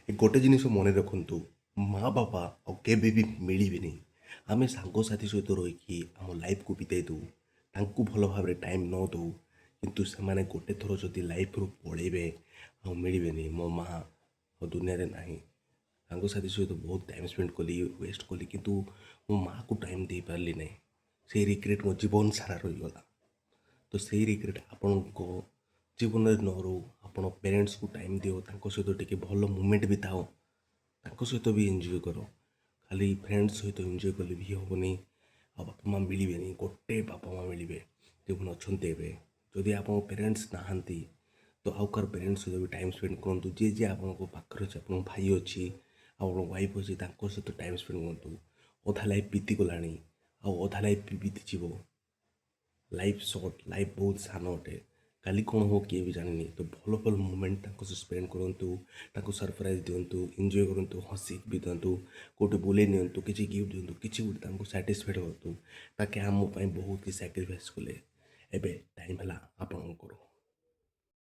ଗୋଟେ ଜିନିଷ ମନେ ରଖନ୍ତୁ, ମା ବାପା ଆଉ କେବେ ବି ମିଳିବେନି। ଆମେ ସାଙ୍ଗସାଥି ସହିତ ରହିକି ଆମ ଲାଇଫ୍କୁ ବିତାଇ ଦେଉ, ତାଙ୍କୁ ଭଲ ଭାବରେ ଟାଇମ୍ ନ ଦେଉ, କିନ୍ତୁ ସେମାନେ ଗୋଟେ ଥର ଯଦି ଲାଇଫ୍ରୁ ପଳେଇବେ ଆଉ ମିଳିବେନି। ମୋ ମା ଆଉ ଦୁନିଆରେ ନାହିଁ। ସାଙ୍ଗସାଥି ସହିତ ବହୁତ ଟାଇମ୍ ସ୍ପେଣ୍ଡ କଲି, ୱେଷ୍ଟ କଲି, କିନ୍ତୁ ମୋ ମାଆକୁ ଟାଇମ୍ ଦେଇପାରିଲି ନାହିଁ। ସେଇ ରିଗ୍ରେଟ୍ ମୋ ଜୀବନ ସାରା ରହିଗଲା। ତ ସେଇ ରିଗ୍ରେଟ୍ ଆପଣଙ୍କ ଜୀବନରେ ନ ରହୁ। ଆପଣ ପ୍ୟାରେଣ୍ଟସ୍କୁ ଟାଇମ୍ ଦିଅ, ତାଙ୍କ ସହିତ ଟିକେ ଭଲ ମୁମେଣ୍ଟ ବିତାଅ, ତାଙ୍କ ସହିତ ବି ଏନ୍ଜୟ କର। ଖାଲି ଫ୍ରେଣ୍ଡସ୍ ସହିତ ଏନ୍ଜୟ କଲେ ବି ହେବନି। ଆଉ ବାପା ମାଆ ମିଳିବେନି, ଗୋଟେ ବାପା ମାଆ ମିଳିବେ ଯେଉଁମାନେ ଅଛନ୍ତି ଏବେ। ଯଦି ଆପଣଙ୍କ ପ୍ୟାରେଣ୍ଟସ୍ ନାହାନ୍ତି ତ ଆଉ କାହାର ପ୍ୟାରେଣ୍ଟସ୍ ସହିତ ବି ଟାଇମ୍ ସ୍ପେଣ୍ଡ କରନ୍ତୁ। ଯିଏ ଆପଣଙ୍କ ପାଖରେ ଅଛି, ଆପଣଙ୍କ ଭାଇ ଅଛି, ଆପଣଙ୍କ ୱାଇଫ୍ ଅଛି, ତାଙ୍କ ସହିତ ଟାଇମ୍ ସ୍ପେଣ୍ଡ କରନ୍ତୁ। ଅଧା ଲାଇଫ୍ ବିତିଗଲାଣି, ଆଉ ଅଧା ଲାଇଫ୍ ବି ବିତିଯିବ। ଲାଇଫ୍ ସର୍ଟ, ଲାଇଫ୍ ବହୁତ ସାନ ଅଟେ। କାଲି କ'ଣ ହବ କିଏ ବି ଜାଣିନି। ତ ଭଲ ଭଲ ମୁମେଣ୍ଟ ତାଙ୍କ ସହ ସ୍ପେଣ୍ଡ କରନ୍ତୁ, ତାଙ୍କୁ ସରପ୍ରାଇଜ୍ ଦିଅନ୍ତୁ, ଏନ୍ଜୟ କରନ୍ତୁ, ହସି ବି ଦିଅନ୍ତୁ, କେଉଁଠି ବୁଲେଇ ନିଅନ୍ତୁ, କିଛି ଗିଫ୍ଟ ଦିଅନ୍ତୁ, କିଛି ଗୋଟେ ତାଙ୍କୁ ସାଟିସ୍ଫାଏଡ଼ କରନ୍ତୁ। ତାକେ ଆମ ପାଇଁ ବହୁତ କିଛି ସାକ୍ରିଫାଇସ୍ କଲେ। ଏବେ ଟାଇମ୍ ହେଲା ଆପଣଙ୍କର।